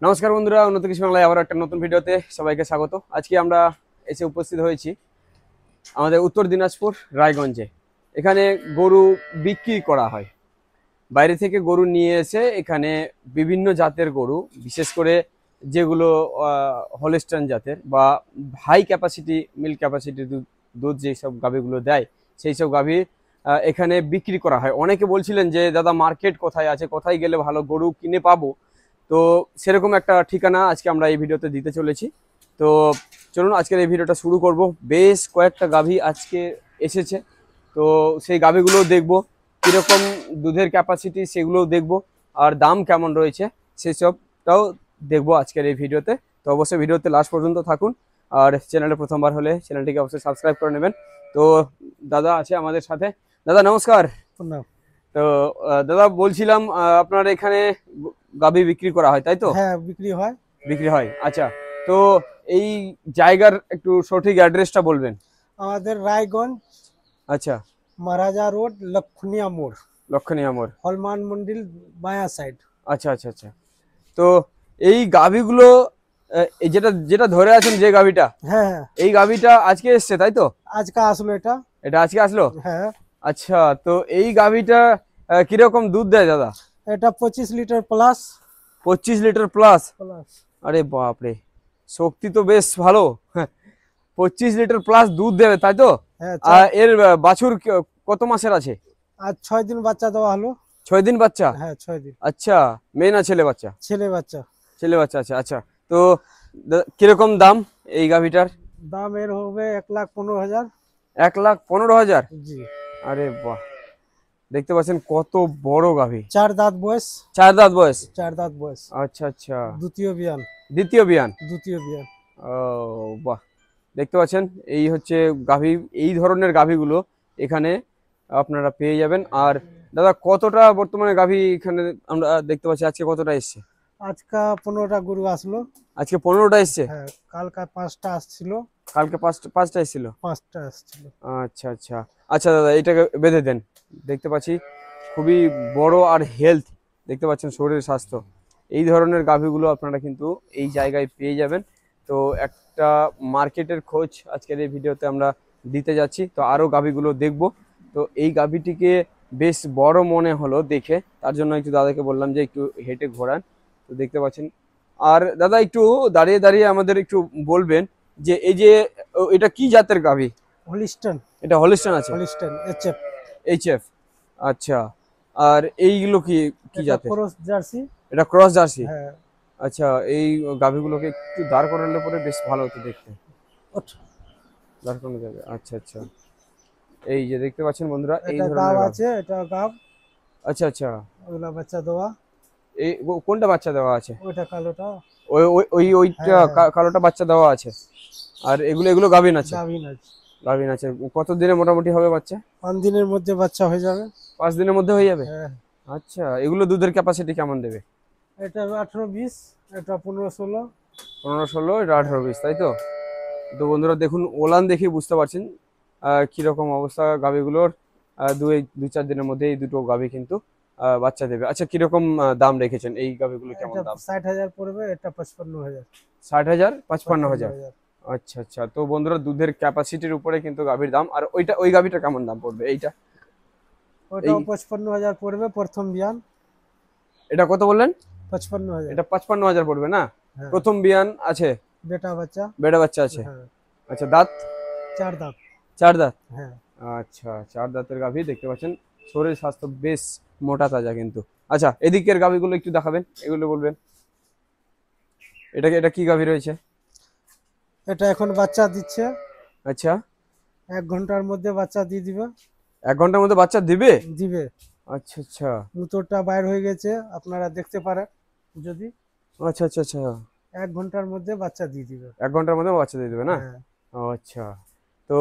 নমস্কার বন্ধুরা, উন্নত কৃষি বাংলায় আবার একটা নতুন ভিডিওতে সবাইকে স্বাগত। আজকে আমরা এসে উপস্থিত হয়েছি আমাদের উত্তর দিনাজপুর রায়গঞ্জে। এখানে গরু বিক্রি করা হয়, বাইরে থেকে গরু নিয়ে এসে এখানে বিভিন্ন জাতের গরু, বিশেষ করে যেগুলো হলস্টাইন জাতের বা হাই ক্যাপাসিটি মিল্ক ক্যাপাসিটি দুধ যেসব গাভীগুলো দেয়, সেই সব গাভী এখানে বিক্রি করা হয়। অনেকে বলছিলেন যে দাদা মার্কেট কোথায় আছে, কোথায় গেলে ভালো গরু কিনে পাবো। তো সেরকম একটা ঠিকানা আজকে আমরা এই ভিডিওতে দিতে চলেছি। তো চলুন আজকের এই ভিডিওটা শুরু করব। বেশ কয়েকটা গাভী আজকে এসেছে, তো সেই গাভীগুলো দেখবো, কীরকম দুধের ক্যাপাসিটি সেগুলোও দেখবো, আর দাম কেমন রয়েছে সেই সবটাও দেখবো আজকের এই ভিডিওতে। তো অবশ্যই ভিডিওতে লাস্ট পর্যন্ত থাকুন, আর চ্যানেলে প্রথমবার হলে চ্যানেলটিকে অবশ্যই সাবস্ক্রাইব করে নেবেন। তো দাদা আছে আমাদের সাথে। দাদা নমস্কার। তো দাদা বলছিলাম আপনার এখানে গাভী বিক্রি করা হয় তাই তো? হ্যাঁ, বিক্রি হয়। বিক্রি হয়, আচ্ছা। তো এই জায়গার একটু সঠিক অ্যাড্রেসটা বলবেন। আমাদের রায়গঞ্জ, আচ্ছা, মহারাজা রোড, লক্ষণিয়া মোড়, লক্ষণীয় মোড়। হনুমান মন্দির বায়া সাইড। আচ্ছা আচ্ছা আচ্ছা। তো এই গাভীগুলো এই যেটা যেটা ধরে আছেন যে গাভীটা, হ্যাঁ হ্যাঁ, এই গাভীটা আজকে এসছে তাই তো? আজকে আসলো এটা। এটা আজকে আসলো? হ্যাঁ, আচ্ছা, তো এই গাভীটা কিরকম দুধ দেয় দাদা? এটা 25 litre plus. 25 litre plus? Plus. আরে বাপরে, শক্তি তো বেশ ভালো। হ্যাঁ, 25 লিটার প্লাস দুধ দেবে তাই তো? হ্যাঁ, আর এর বাছুর কত মাসের আছে? আজ 6 দিন বাচ্চা দেওয়া হলো। 6 দিন বাচ্চা? হ্যাঁ, 6 দিন। আচ্ছা, মেয়ে না ছেলে বাচ্চা? ছেলে বাচ্চা। ছেলে বাচ্চা আছে, আচ্ছা। তো কিরকম দাম এই গাভীটার? দাম এর হবে 1,15,000। 1,15,000? জি। আরে বাহ, দেখতে পাচ্ছেন কত বড় গাভী। 4 দাঁত বয়স। 4 দাঁত বয়স? 4 দাঁত বয়স। আচ্ছা আচ্ছা। দ্বিতীয় বিয়ান। দ্বিতীয় বিয়ান? দ্বিতীয় বিয়ান। ও বাহ, দেখতে পাচ্ছেন এই হচ্ছে গাভী। এই ধরনের গাভীগুলো এখানে আপনারা পেয়ে যাবেন। আর দাদা কতটা বর্তমানে গাভী এখানে আমরা দেখতে পাচ্ছি, আজকে কতটা এসছে? আজকে 15টা গরু আসলো। আজকে 15টা এসছে? হ্যাঁ, কালকে 5টা আসছিল। কালকে পাঁচটা এসেছিল? 5টা আসছিল। আচ্ছা আচ্ছা আচ্ছা। দাদা এটাকে বেঁধে দেন। দেখতে পাচ্ছি খুবই বড় আর হেলথ, দেখতে পাচ্ছেন শরীর স্বাস্থ্য। এই ধরনের গাভীগুলো আপনারা কিন্তু এই জায়গায় পেয়ে যাবেন। তো একটা মার্কেটের খোঁজ আজকের এই ভিডিওতে আমরা দিতে যাচ্ছি। তো আরও গাভীগুলো দেখব। তো এই গাভীটিকে বেশ বড় মনে হলো দেখে, তার জন্য একটু দাদাকে বললাম যে একটু হেঁটে ঘোরান। তো দেখতে পাচ্ছেন। আর দাদা একটু দাঁড়িয়ে দাঁড়িয়ে আমাদের একটু বলবেন যে এই যে এটা কি জাতের গাভী? হলিস্টন। এটা হলিস্টাইন আছে? হলিস্টন এইচএফ। এইচএফ, আচ্ছা। আর এইগুলো কি কি এটা জাতের? Cross jersey. এটা ক্রস জার্সি? হ্যাঁ। আচ্ছা, এই গাভীগুলোকে একটু দাঁড় করালে পরে বেশ ভালো হতো দেখতে। ওঠ। দাঁড় করানো যাবে, আচ্ছা আচ্ছা। এই যে দেখতে পাচ্ছেন বন্ধুরা এই এটা ধরনের গাব গাভী। আছে, এটা গাব। আচ্ছা আচ্ছা। ওগুলা বাচ্চা দেওয়া। এই কোনটা বাচ্চা দেওয়া আছে? ওইটা কালোটা। ওই ওই ওই- ওইটা হ্যাঁ হ্যাঁ, কালোটা বাচ্চা দেওয়া আছে। আর এগুলো এগুলো গাভীন আছে? গাভিন আছে। গাভীন আছে। কত দিনে মোটামুটি হবে বাচ্চা? 5 দিনের মধ্যে বাচ্চা হয়ে যাবে। 5 দিনের মধ্যে হয়ে যাবে? হ্যাঁ। আচ্ছা, এগুলো দুধের ক্যাপাসিটি কেমন দেবে? এটা 18-20, এটা 15-16। 15-16, এটা 18-20 তাই তো? তো বন্ধুরা দেখুন, ওলান দেখে বুঝতে পারছেন কিরকম অবস্থা গাভীগুলোর। 2-4 দিনের মধ্যে এই দুটো গাভী কিন্তু বাচ্চা দেবে। আচ্ছা, কিরকম দাম রেখেছেন এই গাভীগুলো, কেমন এটা দাম? 60,000 পড়বে, এটা 55,000। 60,000, 55,000? 55,000। আচ্ছা আচ্ছা। তো বন্ধুরা দুধের ক্যাপাসিটির উপরে কিন্তু গাভীর দাম। আর ওই গাভীটা কেমন দাম পড়বে এইটা? এই ওটাও 55,000 পড়বে, প্রথম বিয়ান। এটা কত বললেন? 55,000। এটা 55,000 পড়বে না? হ্যাঁ। প্রথম বিয়ান আছে? বেটা বাচ্চা। বেড়া বাচ্চা আছে? হ্যাঁ। আচ্ছা, দাঁত? 4 দাঁত। 4 দাঁত? হ্যাঁ। আচ্ছা, 4 দাঁতের গাভী, দেখতে পাচ্ছেন শরীর স্বাস্থ্য বেশ মোটা তাজা কিন্তু। আচ্ছা, এদিকের গাভীগুলো একটু দেখাবেন, এগুলো বলবেন। এটা কি গাভী রয়েছে? এটা এখন বাচ্চা দিচ্ছে। আচ্ছা, 1 ঘন্টার মধ্যে বাচ্চা দিয়ে দিবে। 1 ঘন্টার মধ্যে বাচ্চা দিবে? দিবে। আচ্ছা আচ্ছা মুতরটা বাইর হয়ে গেছে, আপনারা দেখতে পারেন যদি। আচ্ছা আচ্ছা আচ্ছা। 1 ঘন্টার মধ্যে বাচ্চা দিয়ে দিবে। 1 ঘন্টার মধ্যে বাচ্চা দিয়ে দেবে না? হ্যাঁ। ও আচ্ছা। তো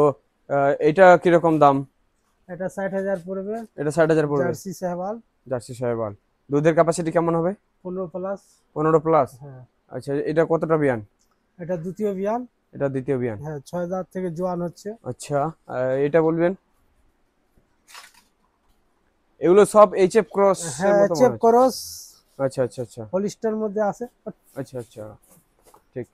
এটা কিরকম দাম? এটা 60,000 পড়বে। এটা 60,000 পড়বে? জার্সি সাহেবাল। জার্সি সাহেবাল। দুধের ক্যাপাসিটি কেমন হবে? 15 প্লাস। 15 প্লাস? হ্যাঁ। আচ্ছা, এটা কতটা বিয়ান? এটা দ্বিতীয় বিয়ান। এটা দ্বিতীয় বিয়ান? হ্যাঁ, 6 দাঁত থেকে জোয়ান হচ্ছে। আচ্ছা, এটা বলবেন। এগুলো সব এইচএফ ক্রস এর হ্যাঁ, মতো মনে চেপ হচ্ছে। ক্রস। আচ্ছা আচ্ছা আচ্ছা হলিস্টার মধ্যে আছে। আচ্ছা আচ্ছা ঠিক।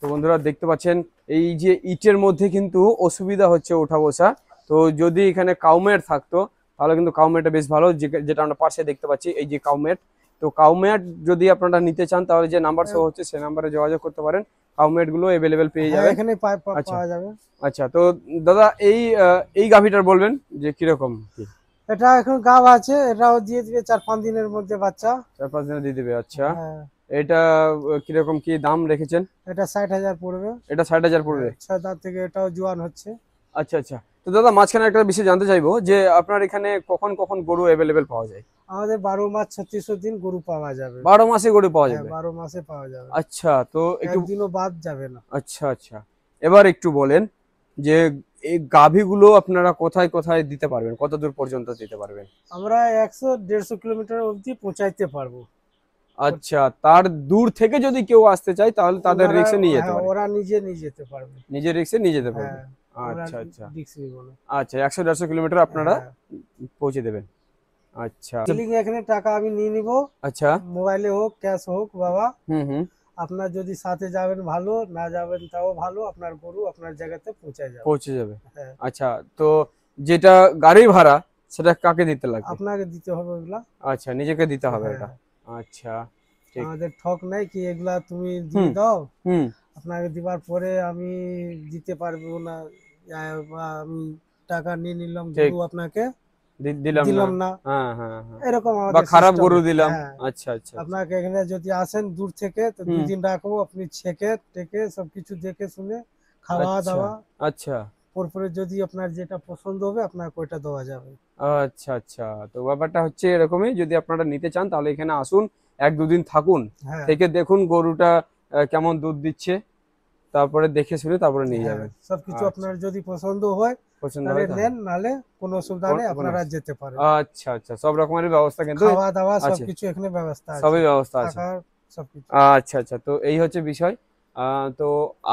তো বন্ধুরা দেখতে পাচ্ছেন এই যে ইটের মধ্যে কিন্তু অসুবিধা হচ্ছে ওঠা বসা। তো যদি এখানে কাউমেট থাকতো তাহলে কিন্তু কাউমেটটা বেশ ভালো, যেটা আমরা পাশে দেখতে পাচ্ছি এই যে কাউমেট। তো কাউমেট যদি আপনারা নিতে চান তাহলে যে নাম্বার শো হচ্ছে সে নাম্বারে যোগাযোগ করতে পারেন, কাউমেট গুলো অ্যাভেলেবেল পেয়ে হ্যাঁ যাবেন। এখানে আচ্ছা পাওয়া যাবে। আচ্ছা, তো দাদা এই গাভীটার বলবেন যে কিরকম কি? এটা এখন গাব আছে, এটাও দিয়ে দিবে 4-5 দিনের মধ্যে বাচ্চা। 4-5 দিনে দিয়ে দেবে, আচ্ছা। হ্যাঁ এটা কিরকম কি দাম রেখেছেন? এটা 60,000 পড়বে। এটা 60,000 পড়বে। 6 দাঁত থেকে এটাও জোয়ান হচ্ছে। আচ্ছা আচ্ছা। তো দাদা মাঝখানে একটা বিষয় জানতে চাইবো যে আপনার এখানে কখন কখন গরু অ্যাভেলেবেল পাওয়া যায়? আমাদের 12 মাস 36 দিন গরু পাওয়া যাবে। 12 মাসে গরু পাওয়া হ্যাঁ যাবে? 12 মাসে পাওয়া যাবে। আচ্ছা, তো একটু একদিনও বাদ যাবে না। আচ্ছা আচ্ছা, এবার একটু বলেন যে এই গাভীগুলো আপনারা কোথায় কোথায় দিতে পারবেন, কত দূর পর্যন্ত দিতে পারবেন? আমরা 100-150 কিলোমিটার অবধি পৌঁছাইতে পারবো। আচ্ছা, তার দূর থেকে যদি কেউ আসতে চায় তাহলে তাদের রিক্সে নিয়ে যেতে হ্যাঁ, পারে? ওরা নিজে নিয়ে যেতে পারবে। নিজের রিক্সে নিয়ে যেতে পারবে। হ্যাঁ আমরা আচ্ছা আচ্ছা রিস্ক নিব না। আচ্ছা, 100-150 কিলোমিটার আপনারা হ্যাঁ। পৌঁছে দেবেন। আচ্ছা বিলিং এখানে টাকা আমি নিয়ে নিব, আচ্ছা। মোবাইলে হোক ক্যাশ হোক বাবা। হুম হুম। আপনার যদি সাথে যাবেন ভালো, না যাবেন তাও ভালো, আপনার গরু আপনার জায়গাতে পৌঁছে যাবে। পৌঁছে যাবে। হ্যাঁ আচ্ছা, তো যেটা গাড়ি ভাড়া সেটা কাকে দিতে লাগবে? আপনাকে দিতে হবে ওগুলা। আচ্ছা, নিজেকে দিতে হবে হ্যাঁ, এটা। আচ্ছা ঠিক। আমাদের ঠক নাই কি এগুলা তুমি দিয়ে দাও, হুম। আপনাকে দিবার পরে আমি দিতে পারবো না, বা আমি টাকা নিয়ে নিলাম ঠিক। গরু আপনাকে দিলাম না। দিলাম না, হ্যাঁ হ্যাঁ হ্যাঁ। এরকম বা আমাদের খারাপ system গরু আছে। দিলাম। হ্যাঁ, আচ্ছা আচ্ছা আচ্ছা। আপনাকে এখানে যদি আসেন দূর থেকে তো 2 দিন রাখবো, আপনি ছেকে টেকে সবকিছু দেখে শুনে খাওয়া আচ্ছা দাওয়া আচ্ছা পরে যদি আপনার যেটা পছন্দ হবে আপনাকে ওইটা দেওয়া যাবে। আচ্ছা আচ্ছা। তো ব্যাপারটা হচ্ছে এরকমই, যদি আপনারা নিতে চান তাহলে এখানে আসুন, 1-2 দিন থাকুন, হ্যাঁ থেকে দেখুন গরুটা কেমন দুধ দিচ্ছে, তারপরে দেখে শুনে তারপরে নিয়ে হ্যাঁ যাবেন। সবকিছু আচ্ছা, আপনার যদি পছন্দ হয় পছন্দ তাহলে হয় তাহলে নেন, নালে কোনো অসুবিধা নেই, আপনারা যেতে পারেন। আচ্ছা আচ্ছা, সব রকমের ব্যবস্থা কিন্তু খাওয়া দাওয়া আছে, সবকিছু এখানে ব্যবস্থা আছে, সবই ব্যবস্থা আছে। থাকার সবকিছু। আচ্ছা আচ্ছা, তো এই হচ্ছে বিষয়। তো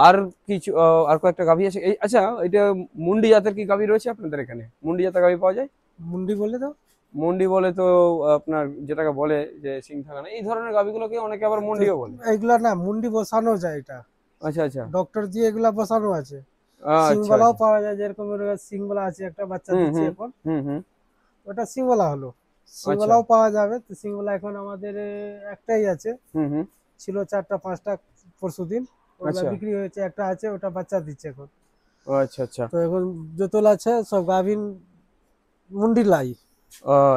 আর কিছু আর কয়েকটা গাভী আছে এই, আচ্ছা এটা মুন্ডি জাতের কি গাভী রয়েছে আপনাদের এখানে? মুন্ডি জাতের গাভী পাওয়া যায়? মুন্ডি বলে দাও। মুন্ডি বলে তো আপনার যেটাকে বলে যে সিং থাকা না, এই ধরনের গাভীগুলোকে অনেকে আবার মুন্ডিও বলে। এগুলা না মুন্ডি বসানো যায়, এটা আচ্ছা আচ্ছা ডক্টর দিয়ে এগুলা বসানো আছে। আচ্ছা সিংওয়ালাও আচ্ছা। পাওয়া যায়, যেরকম সিংওয়ালা আছে, একটা বাচ্চা হুম দিচ্ছে হুম এখন, হুম হুম। ওটা সিংওয়ালা হলো। আচ্ছা। সিংওয়ালাও পাওয়া যাবে, তো সিংওয়ালা এখন আমাদের একটাই আছে, হুম হুম। ছিল 4টা 5টা পরশুদিন, ওগুলা আচ্ছা। বিক্রি হয়েছে, একটা আছে ওটা বাচ্চা দিচ্ছে এখন। আচ্ছা আচ্ছা। তো এখন যতল আছে সব গাভিন মুন্ডি লাই।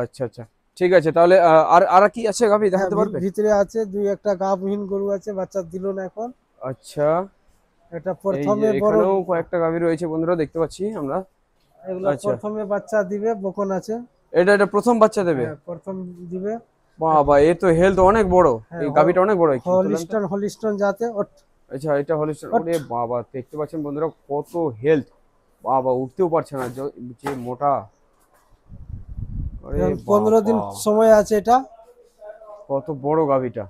আচ্ছা আচ্ছা ঠিক আছে, তাহলে আর আর কি আছে গাভী হ্যাঁ দেখাতে পারবে? ভিতরে আছে 2-1টা গাভীন গরু আছে, বাচ্চা দিল না এখন। আচ্ছা, এটা এই যে প্রথমে বড়, এখানেও কয়েকটা গাভী রয়েছে বন্ধুরা, দেখতে পাচ্ছি আমরা। এগুলা আচ্ছা, প্রথমে বাচ্চা দিবে, বকন আছে। এটা এটা প্রথম বাচ্চা দেবে? হ্যাঁ প্রথম দিবে। বাবা, এ তো হেলথ অনেক বড়, হ্যাঁ এই গাভীটা অনেক বড়, একটু তুলেন তো। হলিস্টন জাতে আচ্ছা, এটা হলিস্টার। ওরে বাবা, দেখতে পাচ্ছেন বন্ধুরা কত হেলথ, বাবা উঠতেও পারছে না, যে মোটা। আরে 15 দিন বাবা, সময় আছে এটা। কত বড় গাভীটা।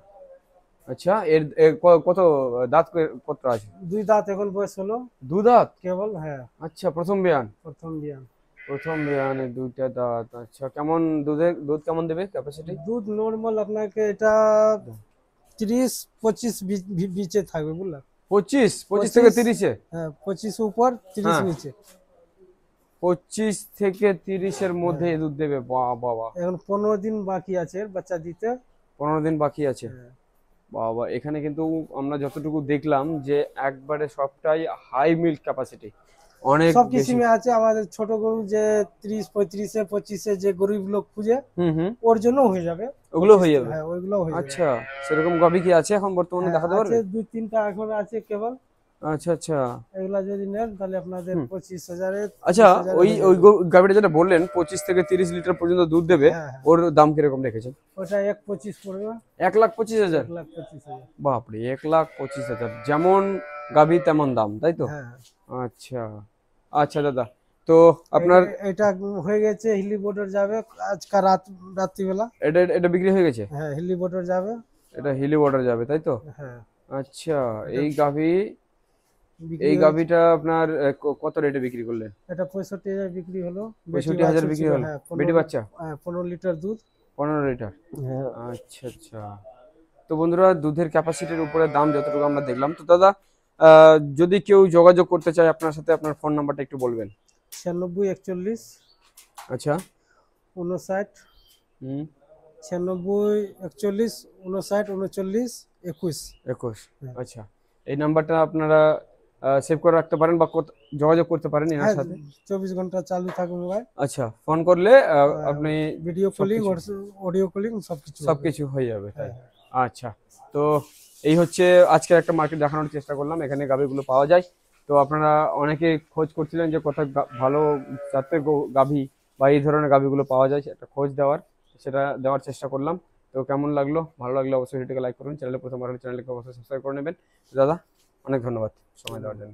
আচ্ছা, এর কত দাঁত কত আছে? 2 দাঁত এখন বয়স হলো 2 দাঁত কেবল। হ্যাঁ আচ্ছা, প্রথম বিয়ান। প্রথম বিয়ান। প্রথম বিয়ানে 2টা দাঁত। আচ্ছা, কেমন দুধ কেমন দেবে ক্যাপাসিটি? দুধ নর্মাল আপনাকে এটা 30-25 বিচে থাকবে, বুঝলেন? 25 থেকে 30 এ? হ্যাঁ 25 উপর 30 হ্যাঁ, নিচে। 25 থেকে 30 এর মধ্যে দুধ দেবে। বাবা, এখন 15 দিন বাকি আছে এর বাচ্চা দিতে। 15 দিন বাকি আছে। হ্যাঁ। বাবা, এখানে কিন্তু আমরা যতটুকু দেখলাম যে একবারে সবটাই হাই মিল্ক ক্যাপাসিটি, অনেক সব বেশি। কিসিমে আছে, আমাদের ছোট গরু যে 30-35-এ 25-এ যে গরিব লোক খুঁজে হুম হুম। ওর জন্য হয়ে যাবে। ওগুলো হয়ে যাবে? হ্যাঁ ওইগুলো হয়ে যাবে। আচ্ছা, সেরকম গাভী কি আছে এখন বর্তমানে হ্যাঁ দেখাতে আছে পারবে? 2-3টা এখন আছে কেবল। আচ্ছা আচ্ছা এগুলা যদি নেন তাহলে আপনাদের 25,000-এ আচ্ছা। 30,000-এ ওই হয়ে ওই যাবে। গাভীটা যেটা বললেন 25 থেকে 30 লিটার পর্যন্ত দুধ দেবে, হ্যাঁ হ্যাঁ ওর দাম কিরকম রেখেছেন? ওটা 1.25 পড়বে। 1,25,000? 1,25,000। বাপরে, 1,25,000! যেমন গাভী তেমন দাম, তাই তো? হ্যাঁ আচ্ছা আচ্ছা দাদা, তো আপনার এটা হয়ে গেছে, হিলি বোর্ডের যাবে আজকে রাত্রিবেলা। এটা এটা বিক্রি হয়ে গেছে? হ্যাঁ হিলি বোর্ডের যাবে। এটা হিলি ওয়াটার যাবে, তাই তো? হ্যাঁ আচ্ছা, এটা এই গাভী, বিক্রি এই হয়েছে। গাভীটা আপনার কত রেটে বিক্রি করলেন? এটা 65,000 বিক্রি হলো। বেটি 65,000 বাছুর বিক্রি ছিল। হলো? হ্যাঁ বেটি 15, বাচ্চা? 15 লিটার দুধ। 15 লিটার। হ্যাঁ। আচ্ছা আচ্ছা। তো বন্ধুরা, দুধের ক্যাপাসিটির উপরে দাম যতটুকু আমরা দেখলাম, তো দাদা যদি কেউ যোগাযোগ করতে চায় আপনার সাথে, আপনার ফোন নাম্বারটা একটু বলবেন। 96 41 আচ্ছা। 59 হুম। 96 41 59 39 21। 21। হ্যাঁ। আচ্ছা, এই নাম্বারটা আপনারা সেভ করে রাখতে পারেন বা যোগাযোগ করতে পারেন এনার হ্যাঁ, সাথে। 24 ঘন্টা চালু থাকে মোবাইল। আচ্ছা, ফোন করলে আপনি ভিডিও কলিং, সবকিছু অডিও কলিং সবকিছু হবে। সবকিছু হয়ে যাবে, তাই? হ্যাঁ। আচ্ছা। তো এই হচ্ছে আজকের একটা মার্কেট দেখানোর চেষ্টা করলাম, এখানে গাভীগুলো পাওয়া যায়। তো আপনারা অনেকে খোঁজ করছিলেন যে কোথায় ভালো জাতের গাভী বা এই ধরনের গাভীগুলো পাওয়া যায়, একটা খোঁজ দেওয়ার, সেটা দেওয়ার চেষ্টা করলাম। তো কেমন লাগলো? ভালো লাগলে অবশ্যই ভিডিওটাকে লাইক করুন, চ্যানেলে প্রথমবার হলে চ্যানেলকে অবশ্যই সাবস্ক্রাইব করে নেবেন। দাদা, অনেক ধন্যবাদ সময় দেওয়ার জন্য।